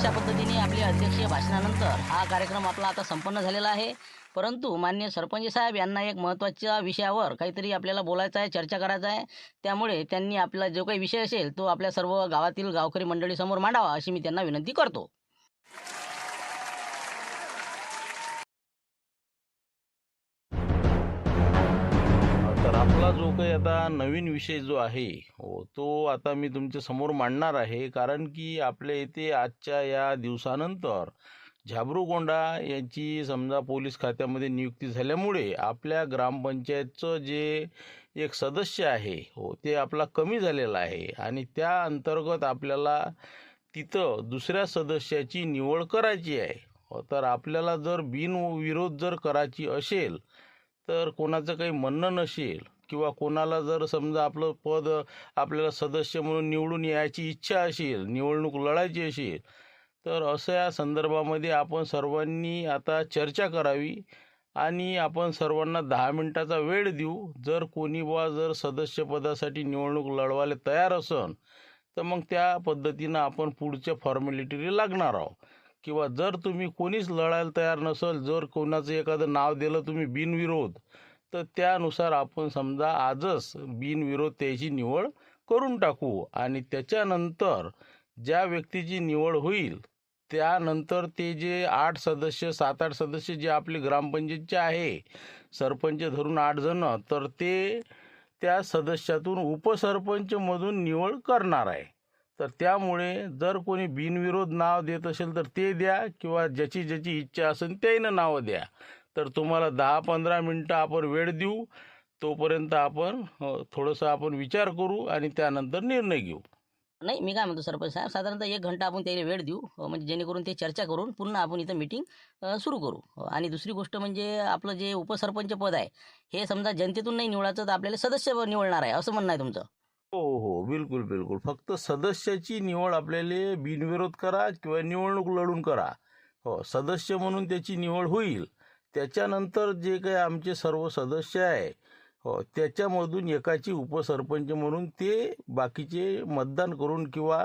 अशा पद्धतीने आपल्या अध्यक्षीय भाषणानंतर हा कार्यक्रम आपला आता संपन्न झालेला आहे. परंतु माननीय सरपंच साहेब यांना एक महत्त्वाच्या विषयावर काहीतरी आपल्याला बोलायचं आहे, चर्चा करायचं आहे. त्यामुळे त्यांनी आपला जो काही विषय असेल तो आपल्या सर्व गावातील गावकरी मंडळीसमोर मांडावा अशी मी त्यांना विनंती करतो. तर आपला जो काही आता नवीन विषय जो आहे तो आता मी तुमच्या समोर मांडणार आहे. कारण की आपल्या इथे आजच्या या दिवसानंतर झाबरूगोंडा यांची समजा पोलीस खात्यामध्ये नियुक्ती झाल्यामुळे आपल्या ग्रामपंचायतचं जे एक सदस्य आहे ते आपला कमी झालेला आहे आणि त्या अंतर्गत आपल्याला तिथं दुसऱ्या सदस्याची निवड करायची आहे. तर आपल्याला जर बिनविरोध जर करायची असेल तर कोणाचं काही म्हणणं नसेल किंवा कोणाला जर समजा आपलं पद आपल्याला सदस्य म्हणून निवडून यायची इच्छा असेल, निवडणूक लढायची असेल, तर अशा संदर्भामध्ये आपण सर्वांनी आता चर्चा करावी आणि आपण सर्वांना 10 मिनिटाचा वेळ देऊ. जर कोणी जर सदस्यपदासाठी निवडणूक लढवायला तयार असन तर मग त्या पद्धतीनं आपण पुढच्या फॉर्मॅलिटीला लागणार आहोत. किंवा जर तुम्ही कोणीच लढायला तयार नसेल, जर कोणाचं एखादं नाव दिलं तुम्ही बिनविरोध, तर त्यानुसार आपण समजा आजच बिनविरोध त्याची निवड करून टाकू आणि त्याच्यानंतर ज्या व्यक्तीची निवड होईल त्यानंतर ते जे 8 सदस्य 7-8 सदस्य जे आपले ग्रामपंचायतचे आहे, सरपंच धरून 8 जण, तर ते त्या सदस्यातून उपसरपंचमधून निवड करणार आहे. तर त्यामुळे जर कोणी बिनविरोध नाव देत असेल तर ते द्या किंवा ज्याची ज्याची इच्छा असेल त्यानं नावं द्या. तर तुम्हाला 10-15 मिनटं आपण वेळ देऊ. तोपर्यंत आपण थोडंसं आपण विचार करू आणि त्यानंतर निर्णय घेऊ. नाही, मी काय म्हणतो सरपंच साहेब, साधारणतः 1 घंटा आपण त्याला वेळ देऊ, म्हणजे जेणेकरून ते चर्चा करून पुन्हा आपण इथं मीटिंग सुरू करू. आणि दुसरी गोष्ट म्हणजे आपलं जे उपसरपंच पद आहे हे समजा जनतेतून नाही निवडायचं तर आपल्याला सदस्य निवडणार आहे असं म्हणणं आहे तुमचं? हो हो, बिलकुल बिलकुल. फक्त सदस्याची निवड आपल्याला बिनविरोध करा किंवा निवडणूक लढून करा. हो, सदस्य म्हणून त्याची निवड होईल. त्याच्यानंतर जे काही आमचे सर्व सदस्य आहे त्याच्यामधून एकाची उपसरपंच म्हणून ते बाकीचे मतदान करून किंवा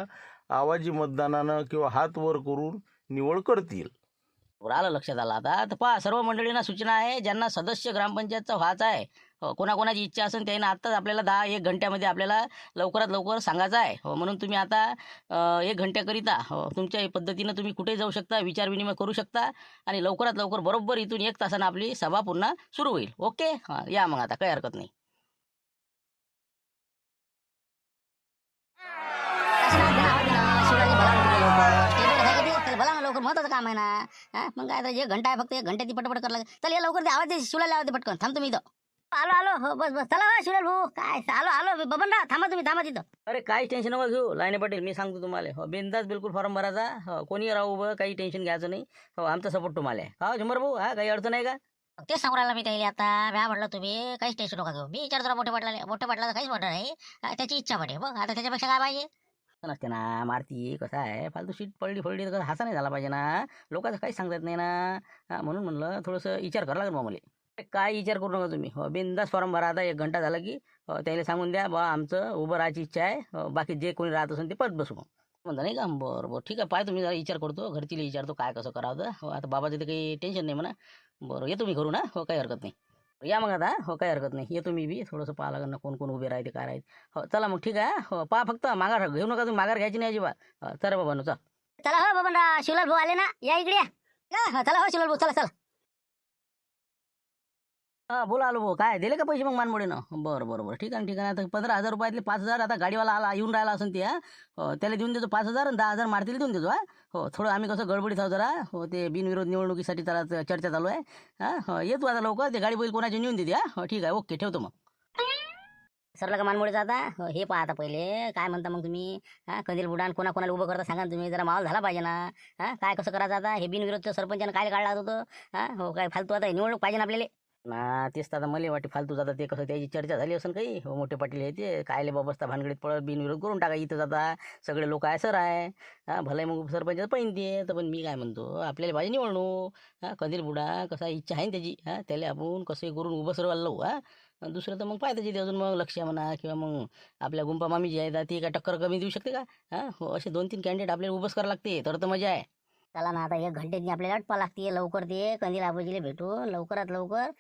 आवाजी मतदानानं किंवा हात वर करून निवड करतील. आलं लक्षात आलं आता. तर पहा, सर्व मंडळींना सूचना आहे, ज्यांना सदस्य ग्रामपंचायतचा व्हायचा आहे, कोणाकोणाची इच्छा असेल त्यांनी आत्ताच आपल्याला 10-1 घंट्यामध्ये आपल्याला लवकरात लवकर सांगायचं आहे. म्हणून तुम्ही आता 1 घंट्याकरिता तुमच्या पद्धतीनं तुम्ही कुठेही जाऊ शकता, विचारविनिमय करू शकता आणि लवकरात लवकर बरोबर इथून 1 तासानं आपली सभा पुन्हा सुरू होईल. ओके, या मग आता काही हरकत नाही. बोला ना लवकर, महत्वाचं काम आहे ना. मग काय 1 घंटा आहे, फक्त 1 घंट्यात पटपट करायला चल. या लवकर, आवाज दे शिवला, आवाज दे पटकन. थांबतो मी इथं. आलो आलो. हो बस बस, चला हो शिवलाल भाऊ. काय आलो आलो. बबनराव थांबा, तुम्ही थांबा तिथं. अरे काही टेन्शन नका घेऊ लाईने पाटील, मी सांगतो तुम्हाला. बिंदास बिलकुल फॉर्म भरायचा. कोणी राहू उभं, काही टेन्शन घ्यायचं नाही. आमचा सपोर्ट तुम्हाला आहे. झुमर भाऊ, काही अडचण आहे का? तेच सांगू राहिला मी त्याला आता. म्या म्हटलं तुम्ही काहीच टेन्शन नका घेऊ. मी विचारतो मोठे पाटलाला काहीच म्हटलं नाही. त्याची इच्छा पडे बघ. आता त्याच्यापेक्षा काय पाहिजे? नसते ना मारती, कसं आहे, फालतू शीट पडली तर कसं हसा नाही झाला पाहिजे ना. लोकांचं काहीच सांगता येत नाही ना. म्हणून म्हणलं थोडंसं विचार करावं लागेल मला. काय विचार करू नका तुम्ही. बिंदास फॉर्म भरा. आता 1 घंटा झाला की त्याला सांगून द्या बा आमचं उभं राहायची इच्छा आहे. बाकी जे कोणी राहत असेल ते परत बसू मग म्हणता नाही का. बरं बरं, ठीक आहे. पाय तुम्ही जरा विचार करतो, घरचीला विचारतो काय कसं करावं तर. आता बाबाचं तर काही टेन्शन नाही म्हणा. बरं, येतो मी करू ना. काही हरकत नाही. या मग आता. काही हरकत नाही, येतो मी बी. थोडंसं पाहा लागेल ना कोण कोण उभे राहते काय राहते. चला मग, ठीक आहे. पहा, फक्त माघार घेऊ नका तुम्ही. माघार घ्यायची नाही अजिबात. चला बाबा चल. चला हो बबनराव, शिवलाल भाऊ आले ना, या इकडे या. चला हो शिवलाल भाऊ, चला चला. बोला आलो भाऊ. काय दिले का पैसे मग मानमोडीनं? बरं बरं बरं, ठीक आहे ठीक आहे. आता 15,000 रुपयातले 5,000 आता गाडीवाला येऊन राहिला असेल ते. त्याला देऊन देतो 5,000 आणि 10,000 मारतील देऊन देतो. थोडं आम्ही कसं गडबडीत आहोत जरा. ते बिनविरोध निवडणुकीसाठी त्याला चर्चा चालू आहे. येतो आता लवकर. ते गाडी बैल कोणाची नेऊन देते. ठीक आहे, ओके, ठेवतो मग. सरला का मानमोडीचा आता. हे पहा आता पहिले काय म्हणता मग तुम्ही. कंदील बुडान कोणाला उभं करता सांगा तुम्ही. जरा माहोल झाला पाहिजे ना. काय कसं करायचं आता. हे बिनविरोधचं सरपंचानं काय काढलं होतं. काय फालतू आता निवडणूक पाहिजे ना आपल्याला. ना तेच तर आता मला वाटे फालतू जातात ते. कसं त्याची चर्चा झाली असेल काही. मोठे पाटील आहे ते. कायले बाबस्ता भानगडीत पडत बिनविरोध करून टाका इथं जाता. सगळे लोक आहे सर आहे. भले मग सरपंच पाहिजे ते. तर पण मी काय म्हणतो, आपल्याला पाहिजे निवडणूक. कंदील बुडा कसा इच्छा आहे ना त्याची. त्याला आपण कसं करून उभं सर्वाला लावू. दुसरं तर मग पाहता येते अजून मग लक्ष म्हणा किंवा मग आपल्या गुंपा मामी जी आहे ती काय टक्कर कमी देऊ शकते का? हो, असे 2-3 कॅन्डिडेट आपल्याला उभंच करावं लागते तर मजा आहे. चला ना, आता 1 घंट्यानी आपल्याला अटपा लागते. लवकर ते कंदील आबाजीला भेटून लवकरात लवकर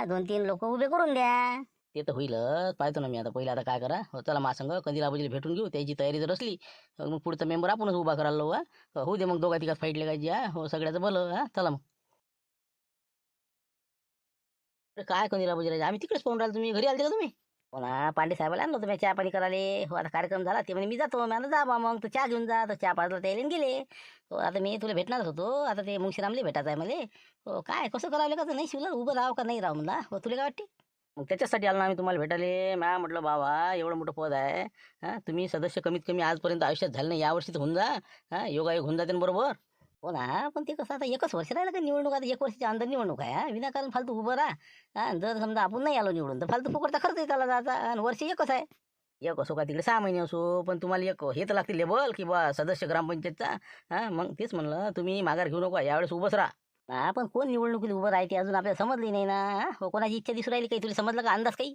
2-3 लोक उभे करून द्या. ते तर होईलच. पाहतो ना मी आता. पहिलं आता काय करा, हो चला माझ्यासंग कंदील आबाजीला भेटून घेऊ. त्याची तयारी जर असली मग पुढचा मेंबर आपणच उभा करायला लावू. होऊ दे मग दोघा तिघात फाईट लागायची. हो, सगळ्याचं भलं. चला मग. अरे काय कंदील आबाजीला आम्ही तिकडेच पाहून राहिलो. तुम्ही घरी आलते का तुम्ही? हो ना, पांडे साहेबाला आणलं होतं मी चहा पाणी करायला. हो, आता कार्यक्रम झाला ते म्हणे मी जातो. मी आता जा बा मग तू चहा घेऊन जा. तर चहा पाजला त्याला आणि गेले. हो, आता मी तुला भेटणारच होतो. आता ते मुंशीरामले भेटायचं आहे मला. हो, काय कसं करावं का नाही शिवलं उभं राहावं का नाही राहू म्हणला. हो, तुला काय वाटते? मग त्याच्यासाठी आलो ना आम्ही तुम्हाला भेटायला. म्या म्हटलं बाबा एवढं मोठं पद आहे. तुम्ही सदस्य कमीत कमी आजपर्यंत आयुष्यात झालं नाही, यावर्षी तर होऊन जा. योगायोग होऊन जाते ना बरोबर. हो ना, पण ते कसं आता 1च वर्ष राहिलं का निवडणूक. आता 1 वर्षाच्या अंदर निवडणूक आहे. विनाकारण फालतू उभं राहा. जर समजा आपण नाही आलो निवडून तर फालतू फुकटचा खर्च त्याला जायचा. आणि वर्ष 1च आहे. 1 असो का तिकडे 6 महिने असो, पण तुम्हाला एक हे तर लागते लेबल की बा सदस्य ग्रामपंचायतचा. मग तेच म्हणलं तुम्ही माघार घेऊ नका, यावेळेस उभंच राहा. पण कोण निवडणुकीत उभं राहते अजून आपल्याला समजली नाही ना. हो, कोणाची इच्छा दिसू राहिली काही तुला समजलं का अंदाज काही?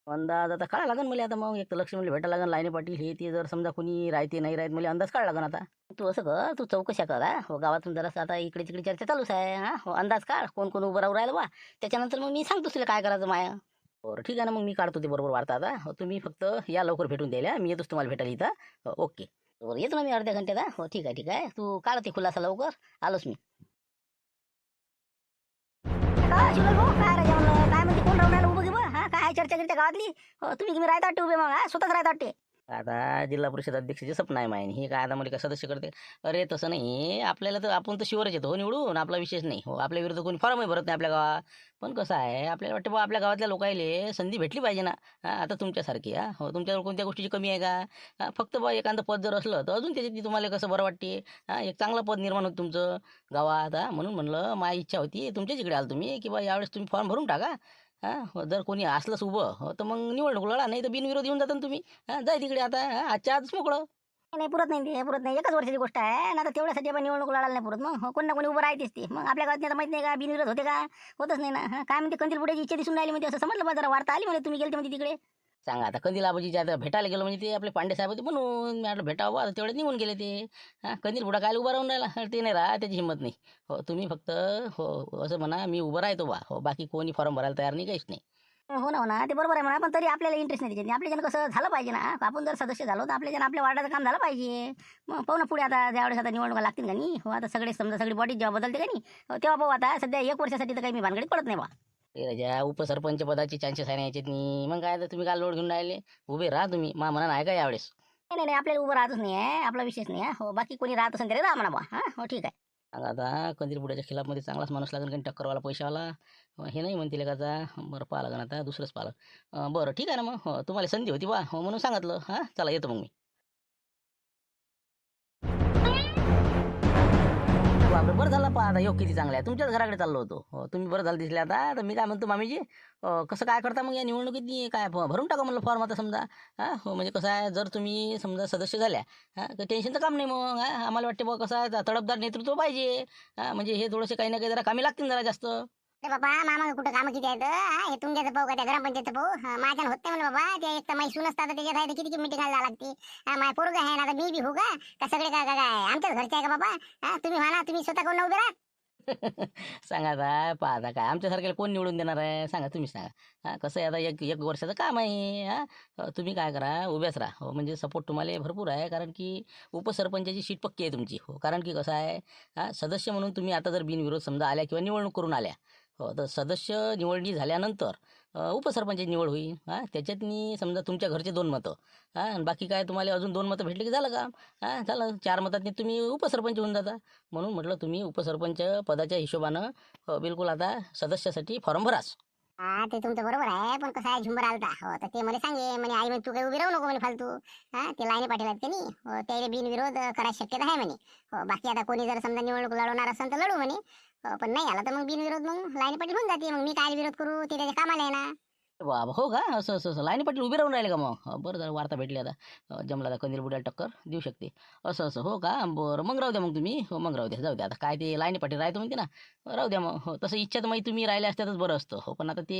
अंदाज आता काढा लागेल मला. आता मग एक तर लक्ष्मणला भेटायला लागेल, लाईने पाटील हे ते जर समजा कोणी राहते नाही राहत मला अंदाज काढा लागेल. आता तू असं कर, तू चौकशा कर. हो, गावातून जरासं आता इकडे तिकडे चर्चा चालूच आहे. हो, अंदाज काढ कोण कोण उभं राहू राहिलं बा. त्याच्यानंतर मग मी सांगतो तुला काय करायचं माया. बरं ठीक आहे ना, मग मी काढतो ते बरोबर वार्ता. आता हो, तुम्ही फक्त या लवकर भेटून द्यायला. मी येतोच तुम्हाला भेटायला इथं. हो, ओके. बरं येतो ना मी अर्ध्या घंट्यात. हो ठीक आहे ठीक आहे, तू काढ ते खुलासा लवकर. आलोच मी. शिवलाल भाऊ काय राजा म्हणलं काय म्हणते कोण राहून राहिलं उभं घे बा. काय चर्चा करते गावातली. हो, तुम्ही राहता वाटते उभे मग. स्वतःच राहता वाटते. आता जिल्हा परिषद अध्यक्षाचे स्वप्न आहे माहिती हे काय आता मला काय सदस्य करते. अरे तसं नाही, आपल्याला तर आपण तर शिवरच येतो हो निवडून. आपला विशेष नाही. हो, आपल्या विरुद्ध कोणी फॉर्मही भरत नाही आपल्या गावात. पण कसं आहे आपल्याला वाटतं बा आपल्या गावातल्या लोकायले संधी भेटली पाहिजे ना. आता तुमच्यासारखी हो, तुमच्यावर कोणत्या गोष्टीची कमी आहे का? फक्त बा एखादं पद जर असलं तर अजून त्याच्यात तुम्हाला कसं बरं वाटते. एक चांगलं पद निर्माण होतं तुमचं गावात. म्हणून म्हणलं माझी इच्छा होती तुमच्याच इकडे आलो तुम्ही की बा यावेळेस तुम्ही फॉर्म भरून टाका. हो, जर कोणी असलंच उभं हो, तर मग निवडणूक लढा, नाही तर बिनविरोध येऊन जाता ना तुम्ही. जाय तिकडे आता. आजच्या आजच मोकळं. नाही पुरत नाही ते पुरत नाही. 1च वर्षाची गोष्ट आहे ना. तर तेवढ्यासाठी आपण निवडणूक लढायला नाही पुरत. मग कोणी ना कोणी उभं राहतेच ते. मग आपल्या गावात माहित नाही का बिनविरोध होते का? होतच नाही ना. काय म्हणते कंदील पुढे इच्छा दिसून राहिली म्हणजे असं समजलं बा. जरा वार्ता आली म्हणजे तुम्ही गेलते म्हणजे तिकडे. सांगा आता कंदील आबाजीच्या आता भेटायला गेलो म्हणजे ते आपले पांडे साहेब होते म्हणून मी म्हटलं भेटावं. आता तेवढे निघून गेले ते. कंदील बुडा काय उभा राहून राहिला ते नाही राहा, त्याची हिंमत नाही. हो, तुम्ही फक्त हो असं म्हणा मी उभं राहतो बा. हो, बाकी कोणी फॉर्म भरायला तयार नाही, काहीच नाही. हो ना हो ना, ते बरोबर आहे म्हणा. पण तरी आपल्याला इंटरेस्ट नाही त्याच्यात. आपल्याच्यानं कसं झालं पाहिजे ना. आपण जर सदस्य झालो तर आपल्याच्यानं आपल्या वार्डाचं काम झालं पाहिजे. मग पाहू ना पुढे आता ज्यावेळेस आता निवडणुका लागतील का नाही. हो, आता सगळे समजा सगळी बॉडी जेव्हा बदलते का नाही तेव्हा पाहू. आता सध्या 1 वर्षासाठी तर काही मी भानगडीत पडत नाही बा. ते राजा उपसरपंच पदाचे चान्सेस आहे ना याच्यात नाही. मग काय तर तुम्ही काय लोड घेऊन राहिले. उभे राहा तुम्ही. म्हणा आहे का यावेळेस? नाही नाही, आपल्याला उभं राहतच नाही आहे. आपला विशेष नाही आहे. हो, बाकी कोणी राहत असेल तरी राहा म्हणा बा. हो ठीक आहे. आता कंदील बुड्याच्या खिलाफमध्ये चांगलाच माणूस लागेल काही टक्करवाला पैशावाला. हे नाही म्हणतील का आता. बरं पाहा लागेल आता दुसरंच पाहा लागेल. बरं ठीक आहे ना मग. हो, तुम्हाला संधी होती बा हो म्हणून सांगितलं. चला येतो मग मी. बापरे, बरं झालं पहा आता योग किती चांगला आहे. तुमच्याच घराकडे चाललो होतो. हो, तुम्ही बरं झालं दिसले आता. तर मी काय म्हणतो मामीजी, कसं काय करता मग या निवडणुकीत काय भरून टाका म्हणलं फॉर्म आता समजा. हो, म्हणजे कसं आहे जर तुम्ही समजा सदस्य झाल्या तर टेन्शनचं काम नाही मग. आम्हाला वाटते बघ कसं आहे तडफदार नेतृत्व पाहिजे. म्हणजे हे थोडेसे काही ना काही जरा कामी लागतील जरा जास्त. अरे बाबा मामा कुठं कामं किती आहेत. हे तुमच्याचं पाहू का त्या ग्रामपंचायतचं पाहू. माझ्यानं होत नाही म्हणलं बाबा. ते एक तर माहिती सुन असतात त्याच्यात आहे किती मिटिंग जावं लागते. माझ्या पोरग आहे ना, आता मी बी हो का सगळे काय काय आमच्याच घरचे आहे का बाबा. तुम्ही म्हणा तुम्ही स्वतः कोण उभे राहा. सांगा आता पहा आता काय आमच्यासारख्याला कोण निवडून देणार आहे सांगा तुम्ही सांगा. कसं आहे आता एक वर्षाचं काम आहे. तुम्ही काय करा उभ्याच राहा. हो, म्हणजे सपोर्ट तुम्हाला भरपूर आहे. कारण की उपसरपंचाची सीट पक्की आहे तुमची. हो, कारण की कसं आहे सदस्य म्हणून तुम्ही आता जर बिनविरोध समजा आल्या किंवा निवडणूक करून आल्या हो, तर सदस्य निवडणी झाल्यानंतर उपसरपंचाची निवड होईल. त्याच्यातनी समजा तुमच्या घरचे 2 मतं आणि बाकी काय तुम्हाला अजून 2 मतं भेटले की झालं काम. झालं 4 मतांनी तुम्ही उपसरपंच होऊन जाता. म्हणून म्हटलं तुम्ही उपसरपंच पदाच्या हिशोबानं बिलकुल आता सदस्यासाठी फॉर्म भराच. ते तुमचं बरोबर आहे. पण कसं आहे झुंबर आलता हो, तर ते मला सांगे म्हणे आई म्हणे तू काही उभी राहू नको म्हणे फालतू. ते लाईने पाठवतात त्यांनी. हो, त्याला बिनविरोध करायची शक्यता आहे म्हणे. हो, बाकी आता कोणी जर समजा निवडणूक लढवणार असेल तर लढू म्हणे. पण नाही आला तर मग बिनविरोध मग लाईन पाटील होऊन जाते. मग मी काय विरोध करू, ते त्याच्या कामाला आहे ना. बाबा हो का असं असं असं लाईनी पाटील उभे राहून राहिले का मग बरं झालं वार्ता भेटली आता जमला आता कंदील बुड्याला टक्कर देऊ शकते असं असं हो का बरं मग राहू द्या मग तुम्ही हो मग राहू द्या जाऊ द्या आता काय ते लाईनी पाटील राहतो म्हणते ना राहू द्या मग हो तसं इच्छा तर मग तुम्ही राहिले असत्यातच बरं असतं हो पण आता ते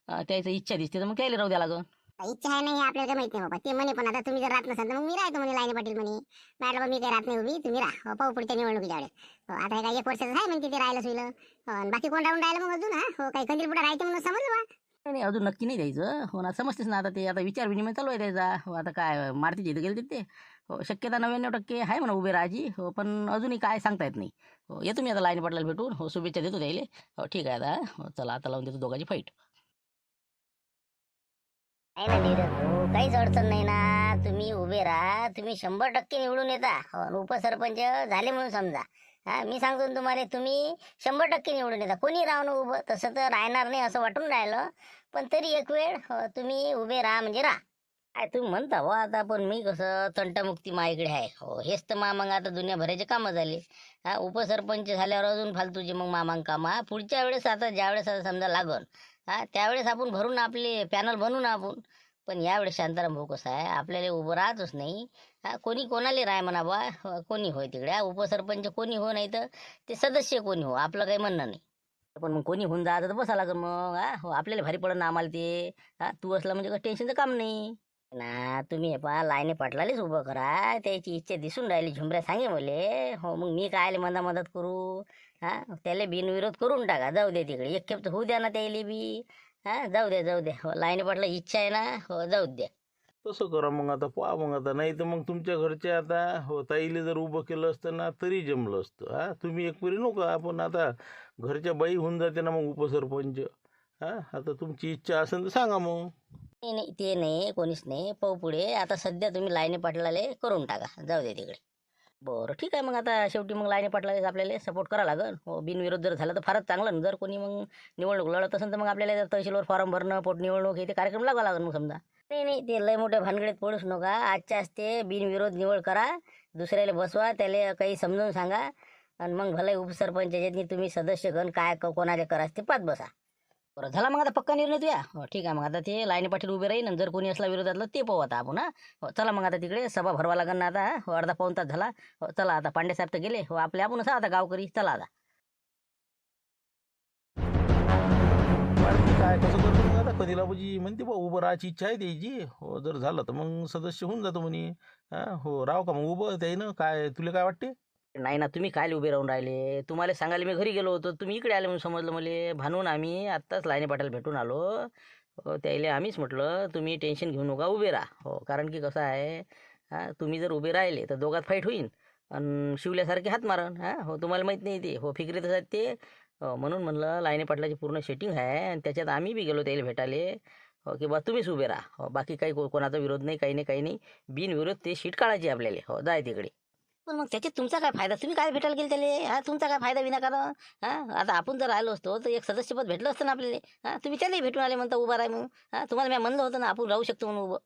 त्याचं इच्छा दिसते तर मग त्याला राहू द्या लागं इच्छा आहे नाही आपल्याला काही माहित नाही बाबा ते म्हणे पण आता तुम्ही जर राहत नसाल तर मग मी राहतो म्हणे लाईनी पाटील म्हणे म्हटलं बा मी काही राहत नाही उभी तुम्ही राहा पाहू पुढच्या निवडणुकीच्या वेळेस आता हे काय 1 वर्षाचं आहे म्हणते ते राहायला होईल आणि बाकी कोण राहून राहिलं मग अजून हो काही कंदील पुढे राहायचं म्हणून समजलं बा नाही नाही अजून नक्की नाही द्यायचं हो ना समजतेच ना आता ते आता विचार विनिमय चालू आहे त्याचा हो आता काय मारतीचे इथं गेले ते हो शक्यता 99% आहे म्हणा उभे राहायची हो पण अजूनही काय सांगता येत नाही हो येतो मी आता लाईनी पाटलाला भेटून हो शुभेच्छा देतो त्याला हो ठीक आहे आता हो चला आता लावून देतो दोघांची फाईट नाही ना नीरज भाऊ काहीच अडचण नाही ना तुम्ही उभे राहा तुम्ही 100% निवडून येता उपसरपंच झाले म्हणून समजा हा मी सांगतो ना तुम्हाला तुम्ही 100% निवडून येता कोणी राहणं उभं तसं तर राहणार नाही असं वाटून राहिलं पण तरी एक वेळ तुम्ही उभे राहा म्हणजे राहा काय तुम्ही म्हणता हो आता पण मी कसं तंटामुक्ती माझ्याकडे आहे हो हेच तर मग आता दुनियाभराचे कामं झाले हा उपसरपंच झाल्यावर अजून फालतूचे मग मामांग कामं पुढच्या वेळेस आता ज्यावेळेस आता समजा लागल हा त्यावेळेस आपण भरून आपले पॅनल बनवू ना आपण पण यावेळेस शांताराम भाऊ कसं आहे आपल्याला उभं राहतच नाही हा कोणी कोणाला राय म्हणा बा कोणी होय तिकडे उपसरपंच कोणी हो नाही तर ते सदस्य कोणी हो आपलं काही म्हणणं नाही पण मग कोणी होऊन जायचं तर बसा लागेल मग हा हो आपल्याला भारी पडत ना आम्हाला ते हा तू असला म्हणजे काही टेन्शनचं काम नाही ना तुम्ही हे पहा लाईने पाटलालेच उभं करा त्याची इच्छा दिसून राहिली झुमऱ्या सांगे मले हो मग मी काय मदत करू हा त्याला बिनविरोध करून टाका जाऊ दे तिकडे एक खेप तर होऊ द्या ना त्याला बी हा जाऊ द्या हो लाईने पाटला इच्छा आहे ना हो जाऊ द्या तसं करा मग आता पहा मग आता नाही तर मग तुमच्या घरचे आता हो ताईले जर उभं केलं असतं ना तरी जमलं असतं हा तुम्ही एकपरी नका आपण आता घरच्या बाई होऊन जाते ना मग उपसरपंच हा आता तुमची इच्छा असेल तर सांगा मग नाही नाही ते नाही कोणीच नाही पाहू पुढे आता सध्या तुम्ही लाईने पाटलाले करून टाका जाऊ दे तिकडे बरं ठीक आहे मग आता शेवटी मग लाईने पाटलाले आपल्याला सपोर्ट करा लागेल हो बिनविरोध जर झाला तर फारच चांगलं ना जर कोणी मग निवडणूक लढत असेल तर मग आपल्याला तहसीलवर फॉर्म भरणं पोटनिवडणूक हे ते कार्यक्रम लागावा लागेल मग समजा नाही नाही ते लय मोठ्या भानगडीत पडूच नका आजच्या असते बिनविरोध निवड करा दुसऱ्याला बसवा त्याला काही समजून सांगा आणि मग भले उपसरपंच याच्यातनी तुम्ही सदस्य गण काय कोणाला करायचं ते पाच बसा बरं झाला मग आता पक्का निर्णय तुया हो ठीक आहे मग आता ते लाईनी पाटील उभे राहील जर कोणी असला विरोधातलं ते पाहू आता आपण हा हो चला मग आता तिकडे सभा भरवा लागेल ना आता हो अर्धा पाऊण तास झाला हो चला आता पांडे साहेब तर गेले हो आपले आपण असा आता गावकरी चला आता काय कसं करतो मग आता कधीला बाबूजी म्हणते बा उभं राहायची इच्छा आहे त्याची हो जर झालं तर मग सदस्य होऊन जातो म्हणे हा हो राव का मग उभं त्यानं काय तुला काय वाटते नाही ना तुम्ही काय उभे राहून राहिले तुम्हाला सांगायला मी घरी गेलो होतो तुम्ही इकडे आले म्हणून समजलं मला भानून आम्ही आत्ताच लाईनी पाटील भेटून आलो हो त्याला आम्हीच म्हटलं तुम्ही टेन्शन घेऊ नका उभे राहा हो कारण की कसं आहे हां तुम्ही जर उभे राहिले तर दोघात फाईट होईल आणि शिवल्यासारखे हात मारण हां हो तुम्हाला माहीत नाही ते हो फिक्रीतच आहेत ते म्हणून म्हणलं लाईनी पाटलाची पूर्ण सेटिंग आहे आणि त्याच्यात आम्ही बी गेलो त्याला भेटाले हो की बा तुम्हीच उभे राहा हो बाकी काही कोणाचा विरोध नाही काही नाही बिनविरोध ते शीट काढायची आपल्याला हो जाय तिकडे पण मग त्याच्यात तुमचा काय फायदा तुम्ही काय भेटायला गेले त्याला हा तुमचा काय फायदा विनाकारण हां आता आपण जर राहिलो असतो तर एक सदस्यपद भेटलं असतं ना आपल्याला हां तुम्ही त्यालाही भेटून आले म्हणता उभा राहा म्हणून हां तुम्हाला मी म्हणलं होतं ना आपण राहू शकतो म्हणून उभं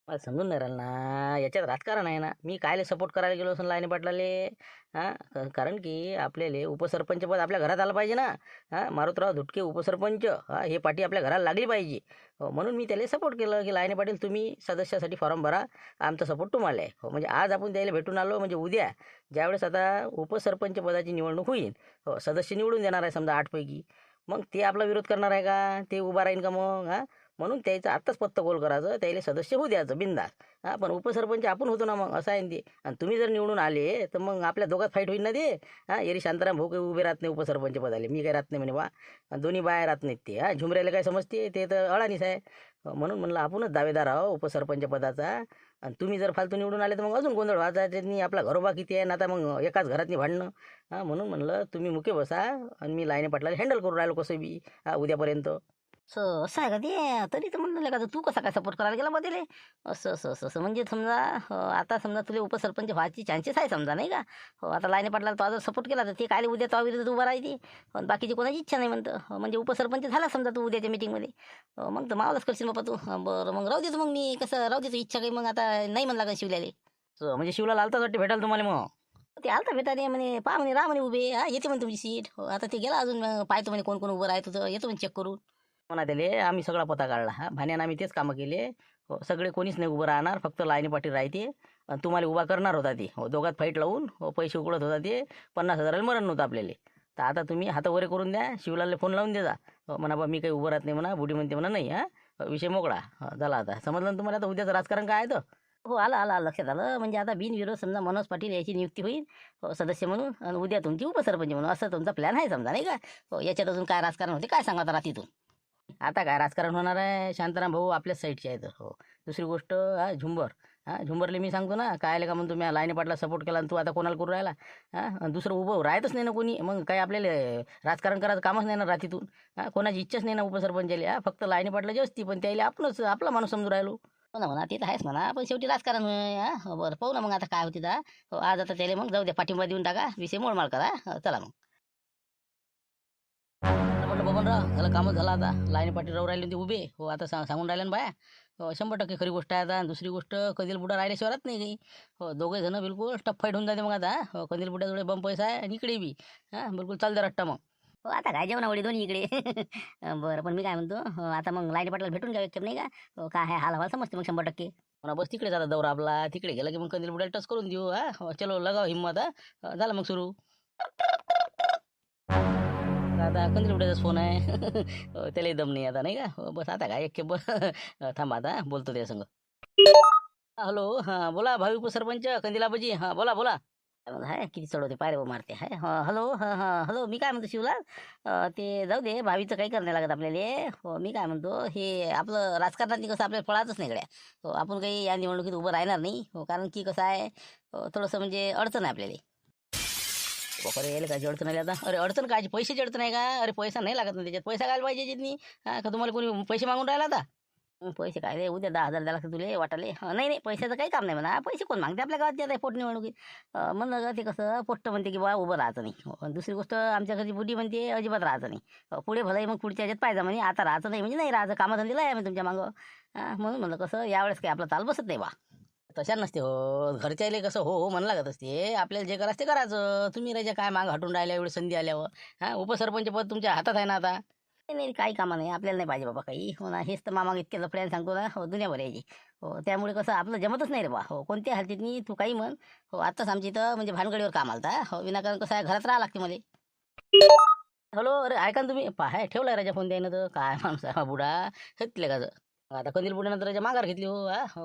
मला समजून नाही राहिलं ना याच्यात राजकारण आहे ना मी कायले सपोर्ट करायला गेलो असं लाईनी पाटलाले हां कारण की आपल्याला उपसरपंच पद आपल्या घरात आलं पाहिजे ना हां मारुतराव धुटके उपसरपंच हां हे पाठी आपल्या घराला लागली पाहिजे हो म्हणून मी त्याला सपोर्ट केलं की लाईनी पाटील तुम्ही सदस्यासाठी फॉर्म भरा आमचा सपोर्ट तुम्हाला आहे हो म्हणजे आज आपण त्याला भेटून आलो म्हणजे उद्या ज्यावेळेस आता उपसरपंच पदाची निवडणूक होईल हो सदस्य निवडून देणार आहे समजा 8 पैकी मग ते आपला विरोध करणार आहे का ते उभा राहील का मग हां म्हणून त्याचं आत्ताच पत्ता गोल करायचं त्याला सदस्य होऊ द्यायचं बिंदास हां पण उपसरपंच आपण होतो ना मग असं आहे ते आणि तुम्ही जर निवडून आले तर मग आपल्या दोघात फाईट होईल ना ते हां एरी शांताराम भाऊ काही उभे राहत नाही उपसरपंच पदाले मी काही राहत नाही म्हणे बा दोन्ही बाया राहत नाहीत ते हां झुमऱ्याला काय समजते ते तर अळानीच आहे म्हणून म्हणलं आपणच दावेदार आहो उपसरपंच पदाचा आणि तुम्ही जर फालतू निवडून आले तर मग अजून गोंधळ व्हायचा त्यांनी आपला घरोबा किती आहे ना आता मग एकाच घरातनी भांडणं हां म्हणून म्हणलं तुम्ही मुके बसा आणि मी लाईने पाटलाला हँडल करून राहिलो कसं बी हां उद्यापर्यंत असं आहे का ते तरी तर म्हणलं का तू कसा काय सपोर्ट करायला गेला बदले असं म्हणजे समजा आता समजा तुला उपसरपंच व्हायची चान्सेस आहे समजा नाही का हो आता लाईने पाटलाला तो जर सपोर्ट केला तर ते काय उद्या तो विरुद्ध उभं राहायची पण बाकीची कोणाची इच्छा नाही म्हणतं म्हणजे उपसरपंच झाला समजा तू उद्याच्या मीटिंगमध्ये मग तर मावलाच करशील बाबा तू बरं मग राहू देतो मग मी कसं राहू देतो इच्छा काही मग आता नाही म्हणला का शिवल्याले म्हणजे शिवला आलताच वाटते भेटायला तुम्हाला मग ते आलता भेटायला म्हणे पहा म्हणे राहा म्हणे उभे हा येते म्हणे तुमची सीट हो आता ते गेला अजून पाहतो म्हणे कोण उभं राहतो तर येतो म्हणे चेक करून म्हणा त्याले आम्ही सगळा पता काढला. भाण्यानं आम्ही तेच कामं केले. सगळे कोणीच नाही उभं राहणार, फक्त लाईनीपाठी राहते. आणि तुम्हाला उभा करणार होता ते. दोघात फाईट लावून पैसे उकळत होता ते. 50,000ला मरण नव्हतं आपल्याला. तर आता तुम्ही हात वरे करून द्या, शिवलालला फोन लावून दे जा. म्हणा बा मी काही उभं राहत नाही म्हणा, बुडी म्हणते म्हणा नाही. विषय मोकळा. झाला आता समजलं ना तुम्हाला. आता उद्याचं राजकारण काय आहे तर. हो आलं आलं आलं, लक्षात आलं. म्हणजे आता बिनविरोध समजा मनोज पाटील याची नियुक्ती होईल सदस्य म्हणून, आणि उद्या तुमची उपसरपंच म्हणून, असं तुमचा प्लॅन आहे समजा नाही का. याच्यात अजून काय राजकारण होते काय सांगा आता रात्रीतून. आता काय राजकारण होणार आहे, शांताराम भाऊ आपल्याच साईडचे आहेत. दुसरी गोष्ट झुंबर. झुंबरले मी सांगतो ना, काय आले का म्हणून तुम्ही लाईनी पाटला सपोर्ट केला आणि तू आता कोणाला करू राहिला. आणि दुसरं उभं राहतच नाही ना कोणी. मग काही आपल्याला राजकारण करायचं कामच नाही ना रात्रीतून. कोणाची इच्छाच नाही ना उपसरपंचाला. फक्त लाईनी पाटलाची असती, पण त्याला आपणच आपला माणूस समजून राहिलो. हो ना म्हणा, ते तर आहेच म्हणा, पण शेवटी राजकारण आहे. बरं पाहू ना मग आता काय होते दा. आज आता त्याला मग जाऊ द्या, पाठिंबा देऊन टाका, विषय मोडमाळ करा. चला मग म्हटलं बबनराव, झालं कामच झालं आता. लाईनी पाठी राहू राहिले ते उभे. आता सांगून राहिले ना बाया. 100% खरी गोष्ट आहे आता. आणि दुसरी गोष्ट, कंदील बुडा राहिल्याशिवाय राहत नाही काही. दोघे जण बिलकुल टफ फाईट होऊन जाते मग आता. कंदील बुड्याजवळ बंब पैसा आहे आणि इकडे बी. बिलकुल चालते रट्टा मग. आता काय जेवणावळी दोन्ही इकडे. बरं, पण मी काय म्हणतो, आता मग लाईनी पाटलाला भेटून घ्यावं एकटे नाही का. काय आहे हाल हवाल समजते मग 100%. म्हणा बस तिकडे जाता दौरा आपला. तिकडे गेला की मग कंदील बुड्याला टच करून देऊ. चलो लगाव हिम्मत. झालं मग सुरू. आता कंदील बुड्याचाच फोन आहे. त्यालाही दम नाही आता नाही का. बस आता काय एक थांबा आता बोलतो त्या संग. हॅलो, बोला भावी उपसरपंच कंदिलाबाजी. बोला बोला. हाय किती चढवते पाय रे मारते. Hi hello. हॅलो, मी काय म्हणतो शिवलाल, ते जाऊ दे, भावीचं काही करणं लागत आपल्याला. मी काय म्हणतो, हे आपलं राजकारणात कसं आपल्याला पळायचंच नाही गड्या. आपण काही या निवडणुकीत उभं राहणार नाही. कारण की कसं आहे, थोडंसं म्हणजे अडचण आहे आपल्याला. अरे यायला काय अडचण आली आता. अरे अडचण काय, पैशाची अडचण आहे का. अरे पैसा नाही लागत ना त्याच्यात. पैसा घायला पाहिजे जितनी. का तुम्हाला कोणी पैसे मागून राहिला आता. पैसे काय रे, उद्या 10,000 द्यायला लागते तुले वाटाले. नाही नाही, पैशाचं काही काम नाही म्हणा. पैसे कोण मागते आपल्या गावात. आहे पोटनिवडणुकीत म्हणलं का, ते कसं पोट्ट म्हणते की बा उभं राहायचं नाही. आणि दुसरी गोष्ट, आमच्या घरची बुडी म्हणते अजिबात राहायचं नाही. पुढे भलाही मग पुढच्या ह्याच्यात पाहिजे म्हणे. आता राहायचं नाही म्हणजे नाही राहायचं. कामधंदीला आहे मी तुमच्या मागं. म्हणून म्हणलं कसं यावेळेस काही आपला ताल बसत नाही बा. तशा नसते हो. घरच्याले कसं हो हो म्हणू लागत असते. आपल्याला जे करायचं ते करायचं. तुम्ही राजा काय माग हटून राहिल्या एवढी संधी आल्यावर. उपसरपंच पद तुमच्या हातात आहे ना आता. नाही नाही, काही कामं नाही आपल्याला. नाही पाहिजे बाबा काही. हो ना, हेच तर मामा इतके लफड्याने सांगतो ना. दुनियाभर यायची. त्यामुळे कसं आपलं जमतच नाही रे बा. कोणत्या हालतीत नाही तू काही म्हण. आत्ताच आमची इथं म्हणजे भानगडीवर काम आलता. विनाकारण कसं आहे, घरात राहा लागते मला. हॅलो, अरे ऐका ना तुम्ही. पाहाय ठेवलाय राजा फोन द्यायनं तर काय माणूस आहे बुडा. घेतले का आता कंदील बुड्यानंतर राजा माघार घेतली.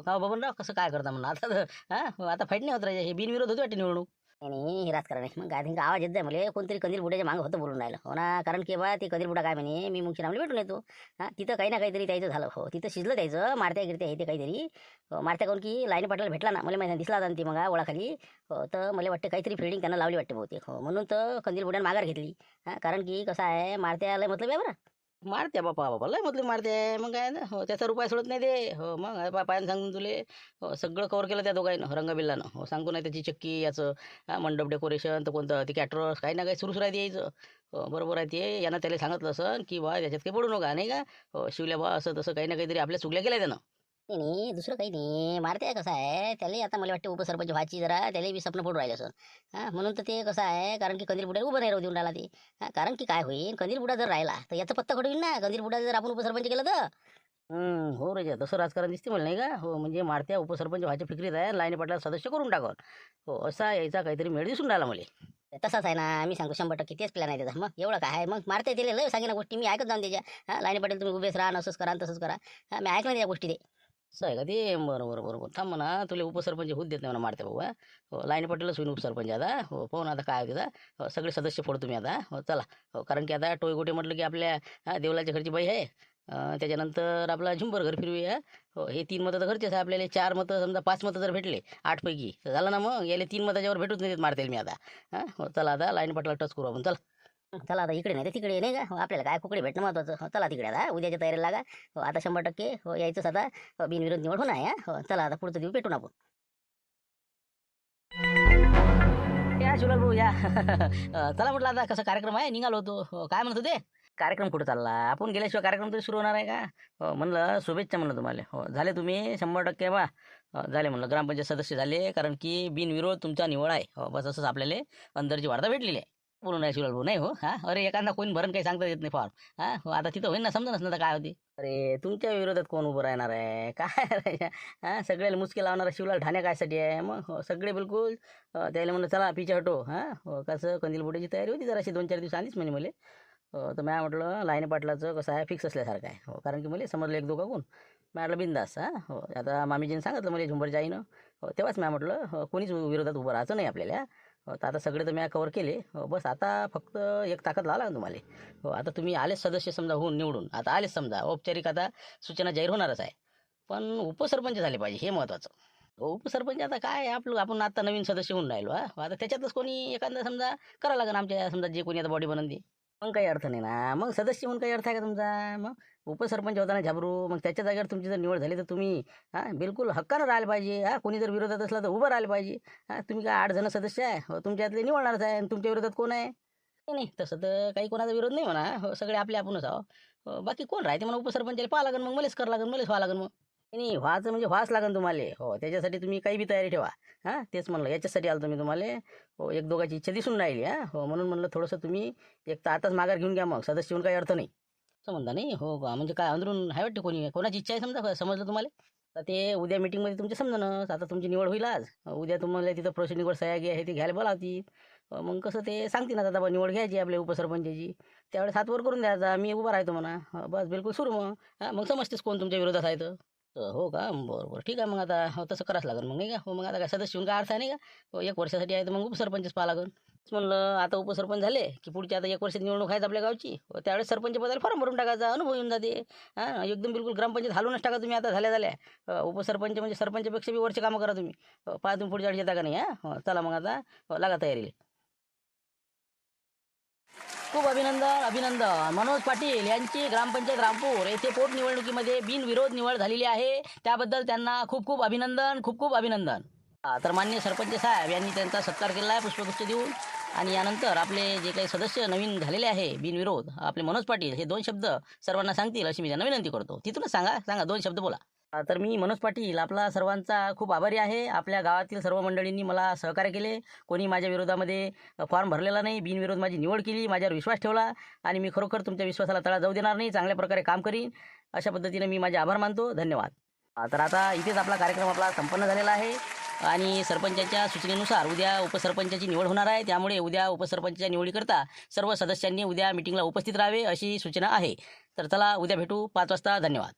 का बबनराव कसं काय करता म्हणून आता आता फाईट नाही होत राजा. हे बिनविरोध होती वाटते निवडणूक. नाही हे राजकारण आहे. मग काय आवाज येत जाय मला. कोणतरी कंदील बुड्याच्या मागं होतं बोलून राहिलं. हो ना, कारण की बा ते कंदील बुडा काय म्हणे, मी मुंगशीरामला भेटून येतो. तिथं काही ना काहीतरी त्याचं झालं. तिथं शिजलं त्याचं. मारत्या गिरत्या हे ते काहीतरी. मारत्या काऊन की लाईनी पाटलाला भेटला ना, मला माहिती दिसला होता ती मग ओळाखाली. तर मला वाटतं काहीतरी फिल्डिंग त्यांना लावली वाटते बहुतेक. म्हणून तर कंदील बुड्यानं माघार घेतली. कारण की कसं आहे, मारत्याला मतलब आहे बरं. मारते बापा बाबा, लय म्हटलं मारते. मग काय ना, त्याचा रुपया सोडत नाही ते. मग पायानं सांगून तुले. सगळं कव्हर केलं त्या दोघांनं रंगबिल्लानं. सांगतो नाही त्याची चक्की याचं. मंडप डेकोरेशन तर कोणतं ते कॅटरर्स काही ना काही सुरूच राहते यायचं. बरोबर आहे ते. यानं त्याला सांगितलं असं की बा त्याच्यात काही पडू नका नाही का. शिवल्या बा असं तसं काही ना काहीतरी आपल्या चुकल्या केल्या त्यानं. नाही नाही, दुसरं काही नाही. मारते कसं आहे, त्याला आता मला वाटतं उपसरपंच व्हायची जरा त्याला बी स्वप्न पडून राहिलं असं. म्हणून तर ते कसं आहे, कारण की कंदील बुड्या उभं नाही राहू देऊन राहिला ते. कारण की काय होईल, कंदील बुडा जर राहिला तर याचा पत्ता होईल ना. कंदील बुडा जर आपण उपसरपंच केलं तर. हो रे, तसं राजकारण दिसते मला नाही का. म्हणजे मारत्या उपसरपंच व्हायच्या फिक्रीत आहे. लाईनी पाटला सदस्य करून टाकून. असा यायचा काहीतरी मेळ दिसून राहिला मला. तसाच आहे ना, मी सांगतो 100% तेच प्लॅन आहे त्याचा. मग एवढं काय आहे, मग मारता येते लय सांगितल्या गोष्टी मी ऐकत जाऊन त्याच्या. लाईनी पाटील तुम्ही उभेच राहा, असंच करा तसंच करा. मी ऐकलं त्या गोष्टी ते. असं आहे का ते. बरोबर बरोबर. थांब म्हणा, तुला उपसरपंच होत देत नाही म्हणा मारते भाऊ. लाईनी पाटीलच होईल उपसरपंच आता. पाहू ना आता काय होते आता. सगळे सदस्य फोडतो तुम्ही आता. चला. कारण की आता टोयगोटे म्हटलं की आपल्या देवलाच्या घरची बाई आहे. त्याच्यानंतर आपला झुंबर घर फिरवूया. हे 3 मतं तर घरचेच आहे आपल्याला. 4 मतं समजा 5 मतं जर भेटले 8 पैकी तर झालं ना. मग याला 3 मताच्यावर भेटूच नाही देत मारतील मी आता. चला आता लाईन पाटला टच करू आपण. चला. चला आता इकडे नाही तर तिकडे नाही का. आपल्याला काय कुकडे भेटणं महत्वाचं. चला तिकडे आता उद्याच्या तयारीला लागा. आता 100% यायचंच आता. बिनविरोध निवड होणार आहे. चला आता पुढचं दिवस भेटून आपण. या शिवलाल भाऊ या. चला म्हटलं आता कसं कार्यक्रम आहे, निघालो होतो. काय म्हणत होते. कार्यक्रम कुठं चालला, आपण गेल्याशिवाय कार्यक्रम तरी सुरू होणार आहे का. म्हणलं शुभेच्छा म्हणलं तुम्हाला. झाले तुम्ही 100% बा. झाले म्हणलं ग्रामपंचायत सदस्य झाले. कारण की बिनविरोध तुमचा निवड आहे. बस असंच आपल्याला अंदरची वार्ता भेटलेली आहे. बोलून आहे शिवलाल भाऊ नाही हो अरे एखादा कोणी भरण काही सांगता येत नाही फॉर्म हो आता तिथं होईन ना समजा ना काय होते अरे तुमच्या विरोधात कोण उभं राहणार आहे काय सगळ्याला मुश्किल लावणारा शिवलाल ठाणे कायसाठी आहे मग सगळे बिलकुल त्याला म्हणलं चला पिछे हटो कसं कंदील बुड्याची तयारी होती जराशी 2-4 दिवस आधीच म्हणे मला तर मी म्हटलं लाईने पाटलाचं कसं आहे फिक्स असल्यासारखं आहे कारण की मला समजलं एक दोघा कोण मी म्हटलं बिंदास आता मामीजीने सांगितलं मला झुंबरच्या आईनं तेव्हाच मी म्हटलं कोणीच विरोधात उभं राहायचं नाही आपल्याला तर आता सगळे तर मी कवर केले बस आता फक्त एक ताकद लावा लागेल तुम्हाला आता तुम्ही आलेच सदस्य समजा होऊन निवडून आता आलेच समजा औपचारिक आता सूचना जाहीर होणारच आहे पण उपसरपंच झाले पाहिजे हे महत्त्वाचं उपसरपंच आता काय आपण आता नवीन सदस्य होऊन राहिलो आता त्याच्यातच कोणी एखादा समजा करा लागेल आमच्या समजा जे कोणी आता बॉडी बनवते मग काही अर्थ नाही ना मग सदस्य म्हणून काही अर्थ आहे का तुमचा मग उपसरपंच होता ना झाबरू मग त्याच्या जागेवर तुमची जर निवड झाली तर तुम्ही बिलकुल हक्कानं राहायला पाहिजे कोणी जर विरोधात असला तर उभं राहायला पाहिजे तुम्ही काय 8 जण सदस्य आहे तुमच्यातले निवडणारच आहे आणि तुमच्या विरोधात कोण आहे नाही तसं तर काही कोणाचा विरोध नाही म्हणा सगळे आपले आपणच बाकी कोण राहते म्हणा उपसरपंचाला पाहा लागेल मग मलाच करावं लागेल मलाच व्हावं लागेल मग नाही व्हायचं म्हणजे व्हाच लागेल तुम्हाला त्याच्यासाठी तुम्ही काही बी तयारी ठेवा तेच म्हणलं याच्यासाठी आलं तुम्ही तुम्हाला एक दोघाची इच्छा दिसून राहिली म्हणून म्हणलं थोडंसं तुम्ही एक तर आताच माघार घेऊन घ्या मग सदस्य होऊन काही अर्थ नाही असं म्हणता नाही हो का म्हणजे काय अंदरून आहे वाटते कोणाची इच्छा आहे समजा समजलं तुम्हाला तर ते उद्या मीटिंगमध्ये तुमच्या समजणं आता तुमची निवड होईल आज उद्या तुम्हाला तिथं प्रोसिडिंगवर सह्या आहे ते घ्यायला बोलावती मग कसं ते सांगते ना दादा निवड घ्यायची आपल्या उपसरपंचाची त्यावेळेस हातवर करून द्यायचा मी उभा राहतो म्हणा बस बिलकुल सुरू मग समजतेस कोण तुमच्या विरोधात आहे तर हो का बरं ठीक आहे मग आता तसं करावंच लागेल मग नाही का मग आता काय सदस्य होऊन काय अर्थ आहे नाही का 1 वर्षासाठी आहे तर मग उपसरपंचच पाहा लागेल म्हणलं आता उपसरपंच झाले की पुढची आता 1 वर्षाची निवडणूक आहे आपल्या गावची त्यावेळेस सरपंच पदाला फॉर्म भरून टाकायचा अनुभव येऊन जाते एकदम बिलकुल ग्रामपंचायत हालूनच टाका तुम्ही आता झाल्या उपसरपंच म्हणजे सरपंचपेक्षा बी वरचे कामं करा तुम्ही पाहा तुम्ही पुढच्या वेळेस येता का नाही चला मग आता लागा तयारीला खूप अभिनंदन मनोज पाटील यांची ग्रामपंचायत रामपूर येथे पोटनिवडणुकीमध्ये बिनविरोध निवड झालेली आहे त्याबद्दल त्यांना खूप अभिनंदन तर माननीय सरपंच साहेब यांनी त्यांचा सत्कार केला आहे पुष्पगुच्छ देऊन आणि यानंतर आपले जे काही सदस्य नवीन झालेले आहे बिनविरोध आपले मनोज पाटील हे 2 शब्द सर्वांना सांगतील अशी मी त्यांना विनंती करतो तिथूनच सांगा 2 शब्द बोला तर मी मनोज पाटील आपला सर्वांचा खूप आभारी आहे आपल्या गावातील सर्व मंडळींनी मला सहकार्य केले कोणी माझ्या विरोधामध्ये फॉर्म भरलेला नाही बिनविरोध माझी निवड केली माझ्यावर विश्वास ठेवला आणि मी खरोखर तुमच्या विश्वासाला तडा जाऊ देणार नाही चांगल्या प्रकारे काम करीन अशा पद्धतीने मी माझे आभार मानतो धन्यवाद तर आता इथेच आपला कार्यक्रम संपन्न झालेला आहे आणि सरपंचाच्या सूचनेनुसार उद्या उपसरपंचाची निवड होणार आहे त्यामुळे उद्या उपसरपंचाच्या निवडीकरता सर्व सदस्यांनी उद्या मीटिंगला उपस्थित राहावे अशी सूचना आहे तर चला उद्या भेटू 5 वाजता धन्यवाद